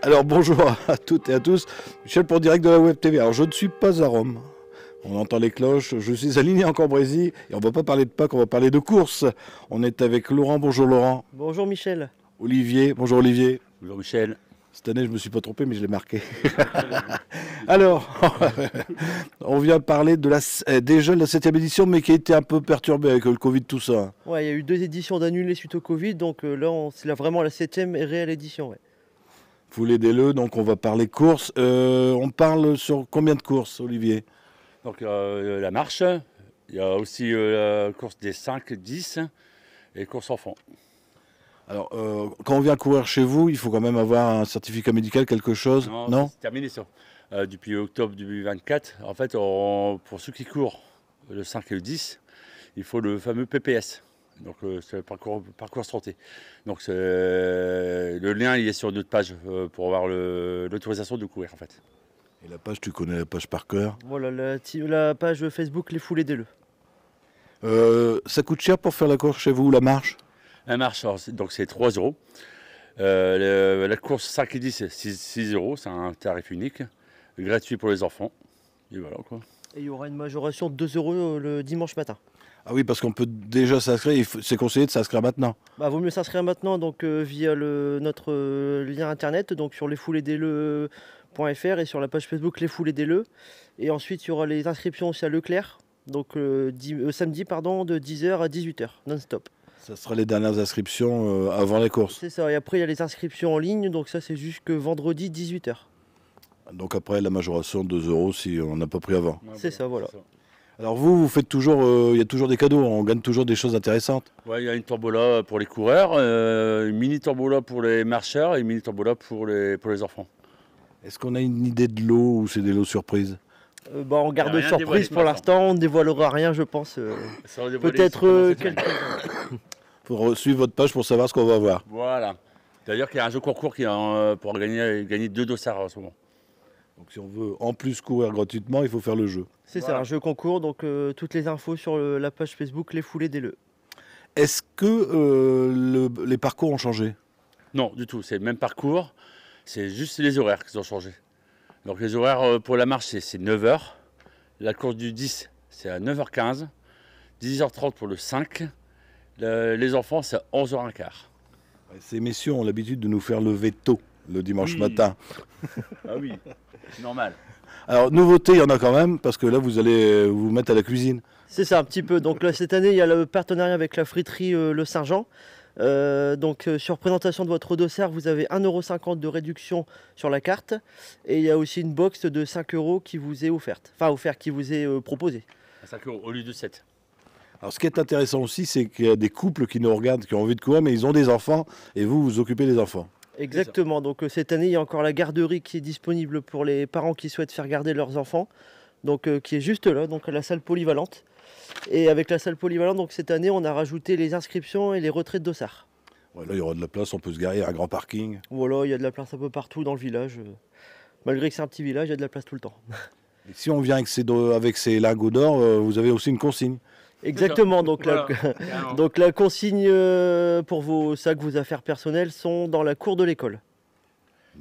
Alors bonjour à toutes et à tous, Michel pour Direct de la Web TV. Alors je ne suis pas à Rome, on entend les cloches, je suis aligné en Cambrésis et on ne va pas parler de Pâques, on va parler de course. On est avec Laurent, bonjour Laurent. Bonjour Michel. Olivier, bonjour Olivier. Bonjour Michel. Cette année je ne me suis pas trompé mais je l'ai marqué. Alors, on vient parler de déjà de la 7e édition mais qui a été un peu perturbée avec le Covid tout ça. Ouais, il y a eu 2 éditions d'annulées suite au Covid, donc là c'est vraiment la 7e et réelle édition. Ouais. Vous l'aidez-le, donc on va parler course. On parle sur combien de courses, Olivier? Donc la marche, il y a aussi la course des 5, 10 et course enfants. Alors, quand on vient courir chez vous, il faut quand même avoir un certificat médical, quelque chose, non? C'est terminé ça. Depuis octobre 2024, en fait, pour ceux qui courent le 5 et le 10, il faut le fameux PPS. Donc c'est le parcours santé. Donc le lien il est sur notre page pour avoir l'autorisation de courir en fait. Et la page, tu connais la page par cœur? Voilà, la page Facebook Les Foulées des Leux. Ça coûte cher pour faire la course chez vous, la marche? La marche, donc c'est 3 euros. La course 5 et 10, c'est 6 euros, c'est un tarif unique, gratuit pour les enfants. Et voilà quoi. Et il y aura une majoration de 2 euros le dimanche matin. Ah oui, parce qu'on peut déjà s'inscrire, c'est conseillé de s'inscrire maintenant. Bah, vaut mieux s'inscrire maintenant donc, via notre lien internet, donc sur lesfouledesleux.fr et sur la page Facebook Les Foulées des Leux. Et ensuite il y aura les inscriptions aussi à Leclerc, donc samedi de 10h à 18h, non-stop. Ça sera les dernières inscriptions avant les courses. C'est ça, et après il y a les inscriptions en ligne, donc ça c'est jusque vendredi 18h. Donc après la majoration de 2 euros si on n'a pas pris avant. Ouais, c'est ça, voilà. Alors vous faites toujours, il y a toujours des cadeaux, on gagne toujours des choses intéressantes. Ouais, il y a une tombola pour les coureurs, une mini tombola pour les marcheurs et une mini tombola pour les enfants. Est-ce qu'on a une idée de lot ou c'est des lots surprises? On garde surprise pour l'instant, on ne dévoilera rien je pense. Peut-être quelques... Faut suivre votre page pour savoir ce qu'on va voir. Voilà. D'ailleurs qu'il y a un jeu concours pour gagner 2 dossards en ce moment. Donc si on veut en plus courir gratuitement, il faut faire le jeu. C'est ça, un jeu concours, donc toutes les infos sur la page Facebook Les Foulées des Leux. Est-ce que les parcours ont changé? Non, du tout, c'est le même parcours, c'est juste les horaires qui ont changé. Donc les horaires pour la marche, c'est 9h. La course du 10, c'est à 9h15. 10h30 pour le 5. Les enfants, c'est à 11h15. Ces messieurs ont l'habitude de nous faire lever tôt le dimanche matin. Ah oui, c'est normal. Alors, nouveauté, il y en a quand même, parce que là, vous allez vous mettre à la cuisine. C'est ça, un petit peu. Donc là, cette année, il y a le partenariat avec la friterie Le Saint-Jean. Sur présentation de votre dossard, vous avez 1,50 € de réduction sur la carte. Et il y a aussi une box de 5 € qui vous est offerte. Enfin, qui vous est proposée. 5 € au lieu de 7. Alors, ce qui est intéressant aussi, c'est qu'il y a des couples qui nous regardent, qui ont envie de courir, mais ils ont des enfants, et vous, vous occupez des enfants. Exactement. Donc cette année, il y a encore la garderie qui est disponible pour les parents qui souhaitent faire garder leurs enfants. Donc qui est juste là, donc à la salle polyvalente. Et avec la salle polyvalente, donc cette année, on a rajouté les inscriptions et les retraits de dossards. Ouais, là, il y aura de la place, on peut se garer, un grand parking. Voilà, il y a de la place un peu partout dans le village. Malgré que c'est un petit village, il y a de la place tout le temps. Et si on vient avec ces lingots d'or, vous avez aussi une consigne. Exactement, donc, voilà. Donc la consigne pour vos sacs, vos affaires personnelles sont dans la cour de l'école.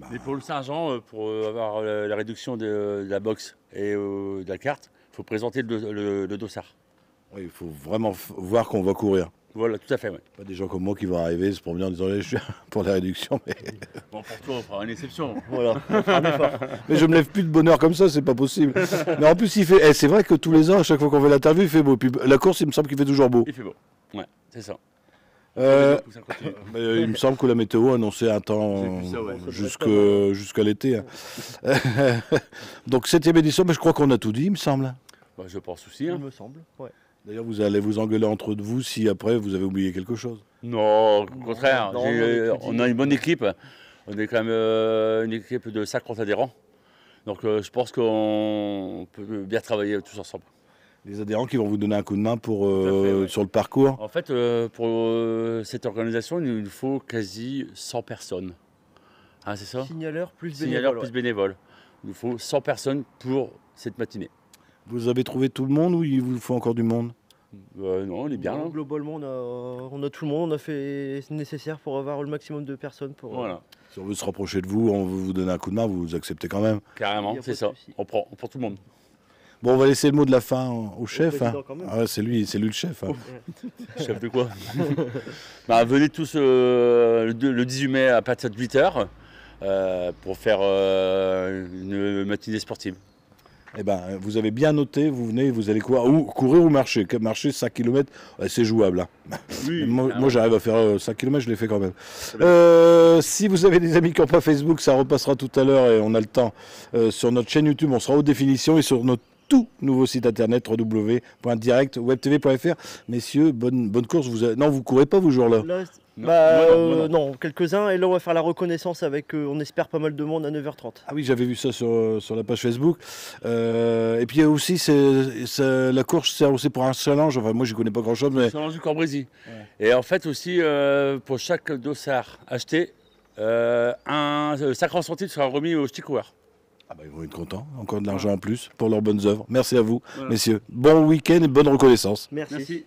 Mais pour le Saint-Jean, pour avoir la réduction de la box et de la carte, il faut présenter le dossard. Oui, il faut vraiment voir qu'on va courir. Voilà, tout à fait. Ouais. Pas des gens comme moi qui vont arriver se promener en disant je suis pour la réduction. Mais... Bon, pour toi, on fera une exception. Voilà, on fera un effort. Mais je me lève plus de bonne heure comme ça, c'est pas possible. Mais en plus, il fait. C'est vrai que tous les ans, à chaque fois qu'on fait l'interview, il fait beau. Puis la course, il me semble qu'il fait toujours beau. Il fait beau. Ouais, c'est ça. Il me semble que la météo annonçait un temps jusqu'à l'été. Hein. Donc 7e édition, mais je crois qu'on a tout dit, il me semble. Bah, je pense aussi. Hein. Il me semble, ouais. D'ailleurs, vous allez vous engueuler entre vous si après vous avez oublié quelque chose. Non, au contraire. Non, on a une bonne équipe. On est quand même une équipe de 50 adhérents. Donc je pense qu'on peut bien travailler tous ensemble. Les adhérents qui vont vous donner un coup de main pour, sur le parcours. En fait, pour cette organisation, il nous faut quasi 100 personnes. Hein, c'est ça? Signaleurs plus bénévoles. Il nous faut 100 personnes pour cette matinée. Vous avez trouvé tout le monde ou il vous faut encore du monde? Non, on est bien. Donc, Là. globalement, on a tout le monde, on a fait le nécessaire pour avoir le maximum de personnes. Voilà. Si on veut se rapprocher de vous, on veut vous donner un coup de main, vous acceptez quand même. Carrément, Y a c'est pas de ça. souci. On prend tout le monde. Bon, on va laisser le mot de la fin au chef. président, quand même. Ah ouais, c'est lui le chef. Hein. Chef de quoi? Venez tous le 18 mai à partir de 8h pour faire une matinée sportive. Eh ben, vous avez bien noté, vous venez, vous allez courir ou marcher. Marcher 5 km, c'est jouable. Hein. Oui, moi j'arrive à faire 5 km, je l'ai fait quand même. Si vous avez des amis qui n'ont pas Facebook, ça repassera tout à l'heure et on a le temps. Sur notre chaîne YouTube, on sera aux définitions et sur notre tout nouveau site internet www.directwebtv.fr. Messieurs, bonne course. Non, vous courez pas vous jours-là. Non, quelques-uns. Et là, on va faire la reconnaissance avec, on espère, pas mal de monde à 9h30. Ah oui, j'avais vu ça sur la page Facebook. Et puis il y a aussi, la course sert aussi pour un challenge. Enfin, moi, je connais pas grand-chose. Mais... Challenge du Corbrézy. Ouais. Et en fait aussi, pour chaque dossard acheté, un 50 centimes sera remis aux petits coureurs. Ah bah, ils vont être contents. Encore de l'argent en plus pour leurs bonnes œuvres. Merci à vous, messieurs. Bon week-end et bonne reconnaissance. Merci.